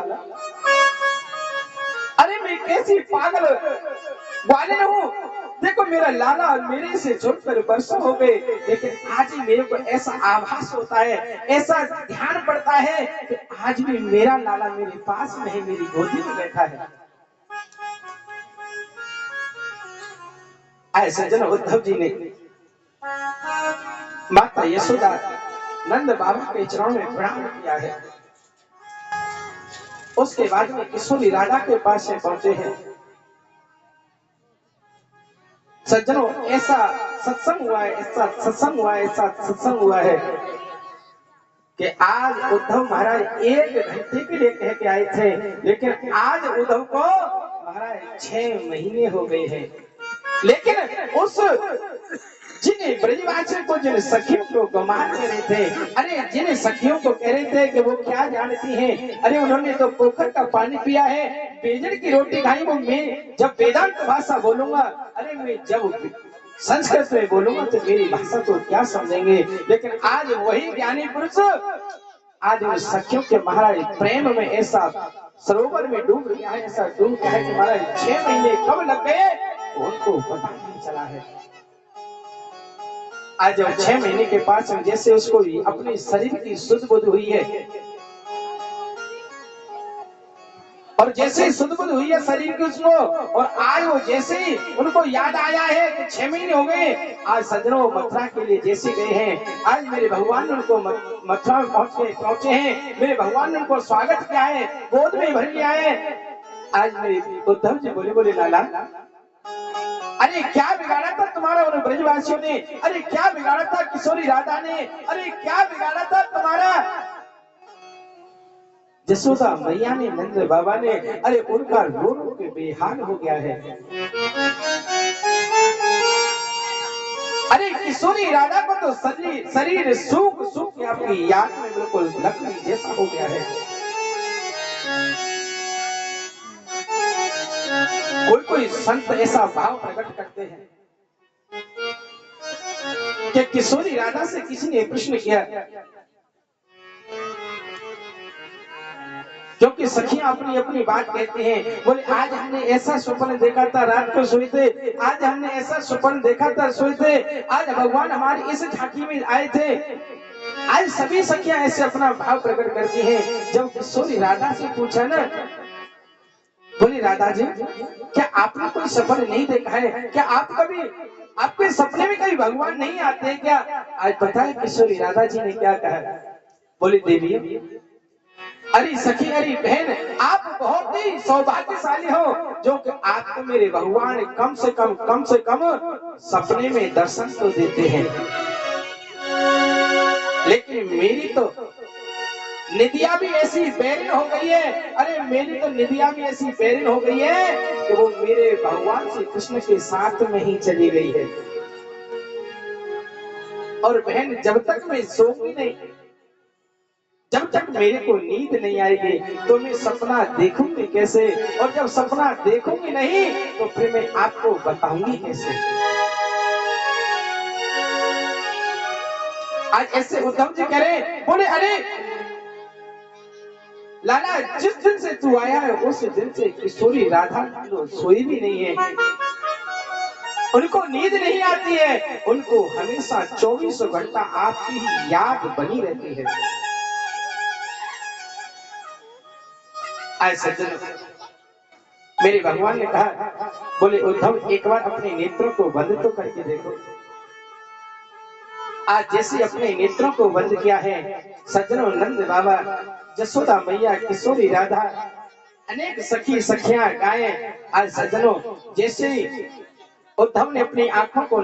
अरे मैं कैसी पागल ग्वालिन हूँ, देखो मेरा लाला मेरे से छोड़कर वर्षों हो गए, लेकिन आज ही मेरे को ऐसा आभास होता है, ऐसा ध्यान पड़ता है कि आज भी मेरा लाला मेरे पास में है, मेरी गोदी में बैठा है। ऐसे जन उद्धव जी ने माता यशोदा नंद बाबा के चरणों में प्रणाम किया है। उसके बाद में किशोरी राधा के पास में पहुंचे हैं। सज्जनों, ऐसा सत्संग हुआ है, ऐसा सत्संग हुआ है, ऐसा सत्संग हुआ है कि आज उद्धव महाराज 1 घंटे के लिए कह के आए थे, लेकिन आज उद्धव को महाराज 6 महीने हो गए हैं। लेकिन उस जिन ब्रजवासियों को, जिन सखियों को गुमान कर रहे थे, अरे जिन सखियों को कह रहे थे कि वो क्या जानती हैं, अरे उन्होंने तो पोखर का पानी पिया है, बेजड़ की रोटी खाई। वो मैं जब वेदांत भाषा बोलूंगा, अरे मैं जब संस्कृत में बोलूंगा तो मेरी भाषा को क्या समझेंगे। लेकिन आज वही ज्ञानी पुरुष आज उन सखियों के महाराज प्रेम में ऐसा सरोवर में डूब गया है, ऐसा डूब गया है कि महाराज 6 महीने कब लग गए उनको पता नहीं चला है। आज जब 6 महीने के पास में जैसे उसको अपने शरीर की सुध बुध हुई है, और जैसे ही सुध बुध हुई है शरीर की उसको, और आज वो जैसे ही उनको याद आया है कि 6 महीने हो गए, आज सज्जनों मथुरा के लिए जैसे गए हैं, आज मेरे भगवान ने उनको मथुरा में पहुंचे हैं, मेरे भगवान ने उनको स्वागत किया है, गोद में भर लिया है। आज मेरे उद्धव जी बोले लाला अरे क्या बिगाड़ा था तुम्हारा उन ब्रजवासियों ने, अरे क्या बिगाड़ा था किशोरी राधा ने, अरे क्या बिगाड़ा था तुम्हारा यशोदा मैया ने, नंद बाबा ने, अरे उनका रो रो के बेहाल हो गया है। अरे किशोरी राधा को तो शरीर सूख सूख के आपकी याद में बिल्कुल लकड़ी जैसा हो गया है। कोई संत ऐसा भाव प्रकट करते हैं कि किशोरी राधा से किसी ने प्रश्न किया, क्योंकि सखियां अपनी अपनी बात कहते हैं, बोले आज हमने ऐसा स्वप्न देखा था, रात को सोए थे, आज हमने ऐसा स्वप्न देखा था, सोए थे, आज भगवान हमारी इस झांकी में आए थे। आज सभी सखियां ऐसे अपना भाव प्रकट करती हैं। जब किशोरी राधा से पूछा ना, बोली राधा जी क्या आपने कोई सपन नहीं देखा है, क्या आप कभी आपके सपने में कभी भगवान नहीं आते क्या? आज पता है किशोरी राधा जी ने क्या कहा? बोली देवी अरे सखी, अरे बहन, आप बहुत ही सौभाग्यशाली हो जो कि आपको मेरे भगवान कम से कम सपने में दर्शन तो देते हैं, लेकिन मेरी तो निधिया भी ऐसी बैरिन हो गई है, अरे मेरी तो निधिया भी ऐसी बैरिन हो गई है कि वो मेरे भगवान श्री कृष्ण के साथ में ही चली गई है। और बहन जब तक मैं सोऊंगी नहीं, जब तक मेरे को नींद नहीं आएगी तो मैं सपना देखूंगी कैसे, और जब सपना देखूंगी नहीं तो फिर मैं आपको बताऊंगी कैसे। आज ऐसे उद्धव जी कह रहे, बोले अरे लाला जिस दिन से तू आया है उस दिन से किशोरी राधा तो सोई भी नहीं है, उनको नींद नहीं आती है, उनको हमेशा 24 घंटा आपकी ही याद बनी रहती है। आज सज्जन मेरे भगवान ने कहा, बोले उद्धव एक बार अपने नेत्रों को बंद तो करके देखो। आज जैसे अपने नेत्रों को बंद किया है, सज्जनों नंद बाबा, जसोदा मैया, किशोरी राधा, अनेक सखी सखियां गायें, आज सज्जनों जैसे उद्धव ने अपनी आंखों को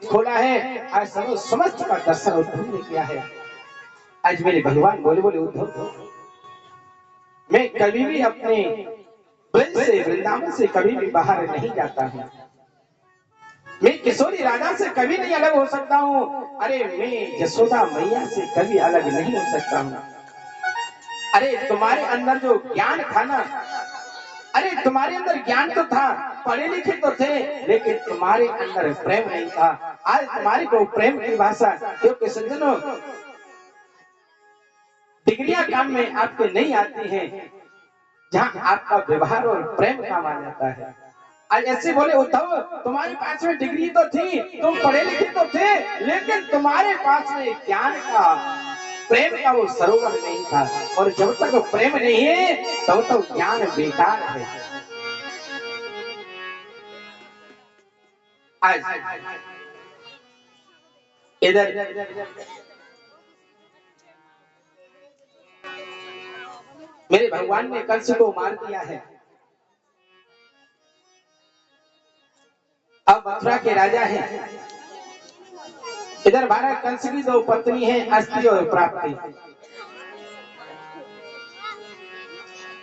खोला है, आज समस्त का दर्शन उद्धव ने किया है। आज मेरे भगवान बोले, बोले उद्धव मैं कभी भी अपने ब्रज से, वृंदावन से कभी भी बाहर नहीं जाता हूँ, मैं किशोरी राधा से कभी नहीं अलग हो सकता हूँ, अरे मैं जसोदा मैया से कभी अलग नहीं हो सकता हूँ। अरे तुम्हारे अंदर जो ज्ञान था ना, अरे तुम्हारे अंदर ज्ञान तो था, पढ़े लिखे तो थे, लेकिन तुम्हारे अंदर प्रेम नहीं था। आज तुम्हारे को प्रेम की भाषा, क्योंकि सज्जनों डिग्रियां काम में आपके नहीं आती हैं, जहां आपका व्यवहार और प्रेम काम आ जाता है। आज ऐसे बोले उद्धव तुम्हारे पास में डिग्री तो थी, तुम पढ़े लिखे तो थे, लेकिन तुम्हारे पास में ज्ञान का, प्रेम का वो सरोवर नहीं था, और जब तक प्रेम नहीं है तब तक ज्ञान बेकार है। आज इधर मेरे भगवान ने कंस को मार दिया है। अब मथुरा के राजा हैं, इधर महाराज कंस की दो पत्नी है, अस्थि और प्राप्ति।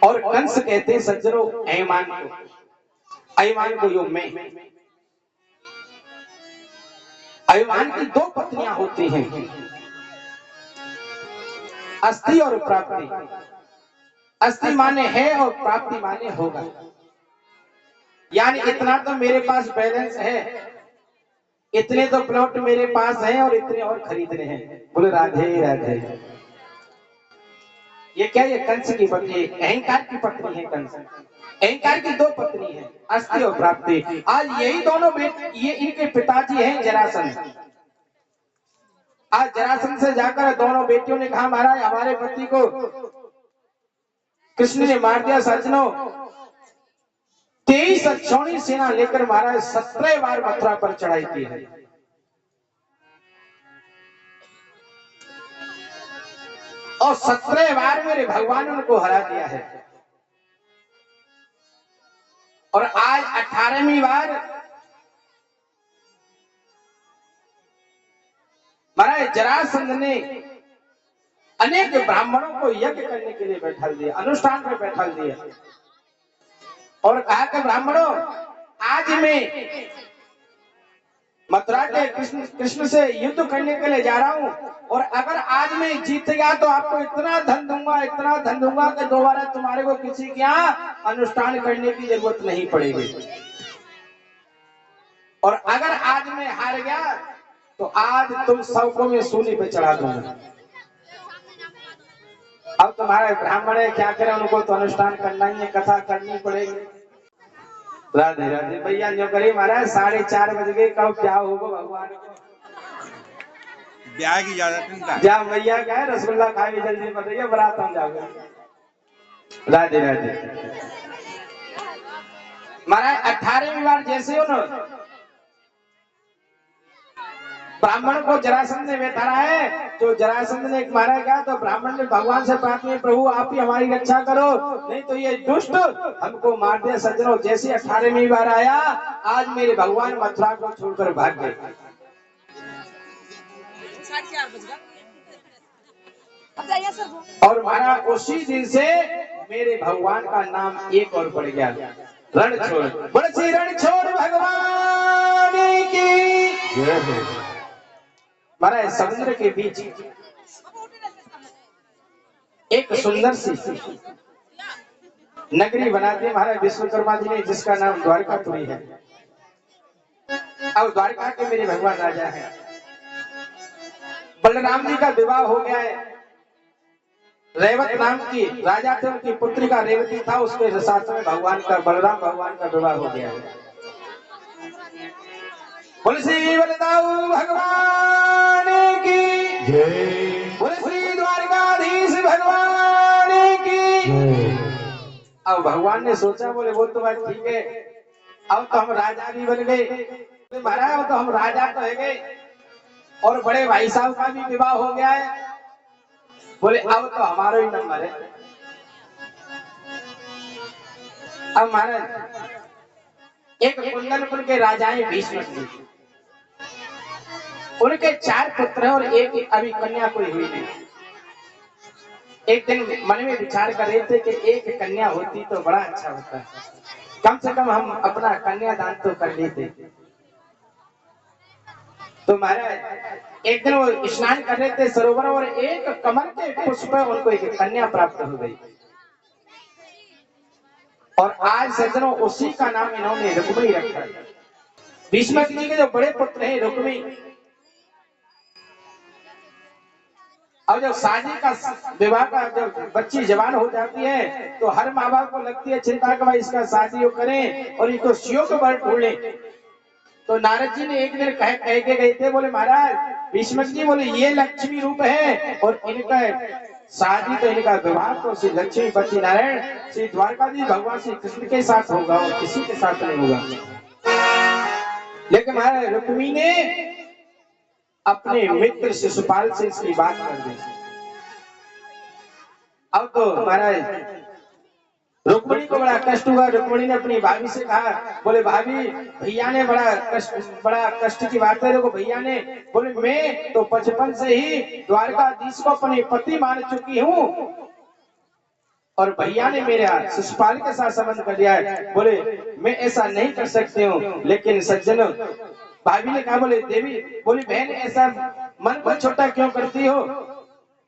और कंस कहते हैं सज्जनों ऐमान को, ऐमान को योग में ऐमान की दो पत्नियां होती हैं, अस्थि और प्राप्ति। अस्थि माने है और प्राप्ति माने होगा, यानी इतना तो मेरे पास बैलेंस है, इतने तो प्लॉट मेरे पास हैं और इतने और खरीदने हैं। बोले राधे राधे। ये क्या, ये कंस की पत्नी, अहंकार की पत्नी है कंस, अहंकार की दो पत्नी है, अस्थि और प्राप्ति। आज यही दोनों बेटे, ये इनके पिताजी हैं जरासंध। आज जरासंध से जाकर दोनों बेटियों ने कहा महाराज हमारे पति को कृष्ण ने मार दिया। सज्जनों 23 अक्षौणी सेना लेकर महाराज 17 बार मथुरा पर चढ़ाई की है। और 17 बार मेरे भगवान ने उनको हरा दिया है। और आज 18वीं बार महाराज जरासंध ने अनेक ब्राह्मणों को यज्ञ करने के लिए बैठा दिया, अनुष्ठान में बैठा दिया, और कहा कि ब्राह्मणों आज मैं मथुरा के कृष्ण से युद्ध करने के लिए जा रहा हूं, और अगर आज मैं जीत गया तो आपको इतना धन दूंगा, इतना धन दूंगा कि दोबारा तुम्हारे को किसी के यहाँ अनुष्ठान करने की जरूरत नहीं पड़ेगी। और अगर आज मैं हार गया तो आज तुम सबको मैं सूली पे चढ़ा दूंगा। अब तुम्हारे ब्राह्मण है क्या करें, उनको तो अनुष्ठान करना ही है, कथा करनी पड़ेगी। राधे राधे भैया जो करी महाराज 4:30 बज गए, कब ब्याह होगा भगवान को, ब्याह की इजाजत नहीं। जा भैया क्या है रसगुल्ला खाए जल्दी बताइए, बारात हम जाओगे। राधे राधे महाराज 18वीं बार जैसे हो ना, ब्राह्मण को जरासंध ने बैठाया है, तो जरासंध ने मारा गया तो ब्राह्मण ने भगवान से प्रार्थना, प्रभु आप ही हमारी रक्षा करो, नहीं तो ये दुष्ट हमको मार दे। सज्जनों जैसे 18वीं बार आया, आज मेरे भगवान मथुरा को छोड़कर भाग गए। और महाराज उसी दिन से मेरे भगवान का नाम एक और पड़ गया, रणछोड़। बोले श्री रणछोड़ भगवान की। महाराज समुद्र के बीच एक सुंदर सी नगरी बनाते महाराज विश्वकर्मा जी ने, जिसका नाम द्वारकापुरी है। अब द्वारका के मेरे भगवान राजा हैं। बलराम जी का विवाह हो गया है। रेवत नाम की राजा थे, उनकी पुत्री का रेवती था, उसके साथ में भगवान का बलराम भगवान का विवाह हो गया है। बोले श्री बलदाऊ भगवान की जय। बोले श्री द्वारकाधीश भगवान की। अब भगवान ने सोचा, बोले वो तो बात ठीक है, अब तो हम राजा भी बन गए। महाराज अब तो हम राजा तो है गए और बड़े भाई साहब का भी विवाह हो गया है। बोले अब तो हमारा ही नंबर है। अब महाराज एक कुंदनपुर के राजाएं भीष्म जी, उनके 4 पुत्र हैं और एक अभी कन्या कोई हुई नहीं। एक दिन मन में विचार कर रहे थे कि एक कन्या होती तो बड़ा अच्छा होता, कम से कम हम अपना कन्यादान तो कर लेते। तो महाराज एक दिन वो स्नान कर रहे थे सरोवर, और एक कमल के पुष्प में उनको एक कन्या प्राप्त हो गई। और आज सज्जनों उसी का नाम इन्होंने रुक्मिणी रखा। भीष्म जी के जो बड़े पुत्र हैं रुक्मी, और जब शादी का विवाह का जब बच्ची जवान हो जाती है तो हर माँ बाप को लगती है चिंता कि भाई इसका शादी करें और इनको शिव को बर ढूंढे। तो नारद जी ने एक दिन कह के गए थे, बोले महाराज भीष्म जी, बोले ये लक्ष्मी रूप है और इनका शादी तो इनका विवाह तो श्री लक्ष्मीपति नारायण श्री द्वारकाधीश भगवान श्री कृष्ण के साथ होगा और किसी के साथ नहीं होगा। लेकिन महाराज रुक्मी ने अपने मित्र शिशुपाल से इसकी बात कर दी। अब तो महाराज रुक्मिणी को बड़ा कष्ट हुआ। रुक्मिणी ने अपनी भाभी से कहा, बोले भाभी भैया ने बड़ा कष्ट की बात है। देखो भैया ने, बोले मैं तो बचपन से ही द्वारकाधीश को अपने पति मान चुकी हूँ और भैया ने मेरा शिशुपाल के साथ संबंध कर दिया है। बोले मैं ऐसा नहीं कर सकती हूँ। लेकिन सज्जन भाभी ने कहा, बोले देवी, बोली बहन ऐसा मन को छोटा क्यों करती हो?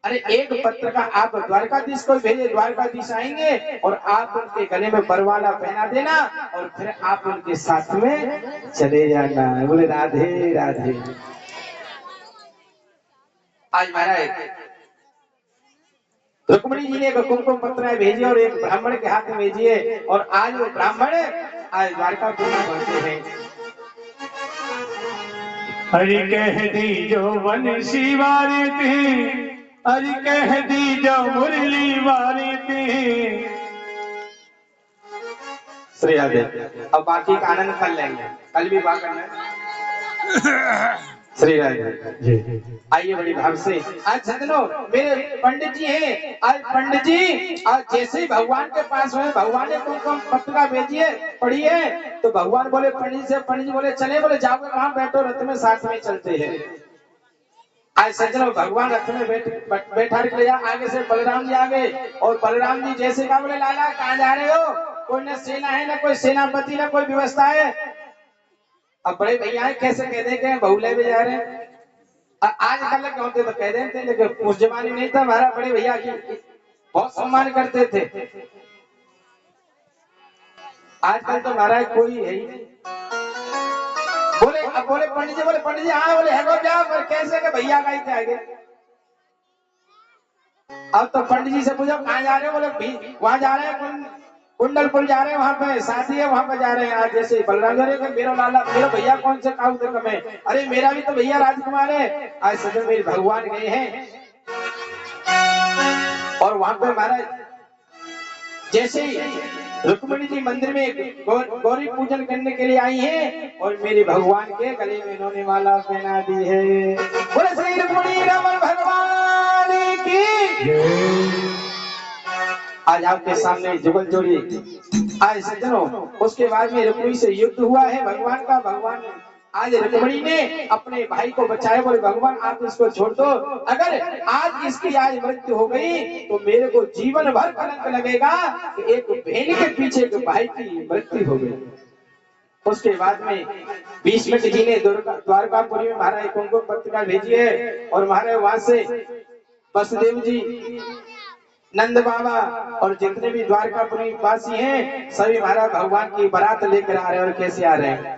अरे एक पत्र का आप द्वारकाधीश को भेजे, द्वारकाधीश आएंगे और आप उनके गले में बरवाला पहना देना और फिर आप उनके साथ में चले जाना। बोले राधे राधे। आज महाराज रुक्मिणी जी ने एक कुमकुम पत्र भेजी और एक ब्राह्मण के हाथ में भेजी है और आज वो ब्राह्मण आज द्वारकापुर में पहुंचे हैं। हरि कह दी जो वंशी वारी थी, हरि कह दी जो मुरली वारी थी। श्री राधे। अब बाकी का आनंद कर लेंगे, कल भी बात करना है। श्री राधे। आइए बड़ी भाव से। आज सज्जनों मेरे पंडित जी हैं। आज पंडित जी आज जैसे ही भगवान के पास हुए, भगवान ने कुमकुम पत्रिका भेजी है, पढ़ी है, तो भगवान बोले पंडित से, पंडित जी बोले चले, बोले जाओगे कहाँ? बैठो रथ में, साथ में चलते हैं। आज सज्जनों भगवान रथ में बैठा के लिया, आगे से बलराम जी आ गए और बलराम जी जैसे कहा, बोले लाला कहाँ जा रहे हो? कोई न सेना है, न कोई सेनापति, न कोई व्यवस्था है। अब बड़े भैया कैसे कह दे के बहुले भी जा रहे हैं। आज कल होते तो कह देते, लेकिन उस जमाने नहीं था। हमारा बड़े भैया की बहुत सम्मान करते थे। आजकल तो महाराज कोई है ही नहीं। बोले अब बोले पंडित जी, बोले पंडित जी हाँ, बोले है जाओ, पर कैसे के भैया का ही थे आगे। अब तो पंडित जी से पूछो कहाँ जा रहे हो? बोले वहां जा रहे हैं, कुंडलपुर जा रहे हैं, वहां पे शादी है, वहां पे जा रहे हैं। आज जैसे बलराम जा रहे हैं, मेरा लाला, मेरा भैया कौन से काऊ थे कमे? अरे मेरा भी तो भैया राजकुमार है। आज सजन मेरे भगवान गए हैं और वहां पे महाराज जैसे ही रुक्मिणी जी मंदिर में गौरी पूजन करने के लिए आई हैं और मेरे भगवान के गले में इन्होंने माला पहना दी है। बोले श्री रुक्मिणी रमण भगवान की। आज आपके सामने जुगल जोड़ी। आज सज्जनों उसके बाद में रुक्मिणी से युद्ध हुआ है भगवान का। भगवान आज रुक्मिणी ने अपने भाई को बचाया, बोले भगवान आप इसको छोड़ दो, अगर आज इसकी आज मृत्यु हो गई तो मेरे को जीवन भर कलंक लगेगा कि एक बहन के पीछे एक भाई की मृत्यु हो गई। उसके बाद में भीष्म जी ने द्वारकापुरी में महाराज कुमकुम पत्रिका भेजी है और महाराज वहां से वसुदेव जी, नंद बाबा और जितने भी द्वारकापुरी वासी हैं सभी महाराज भगवान की बारात लेकर आ रहे हैं। और कैसे आ रहे हैं?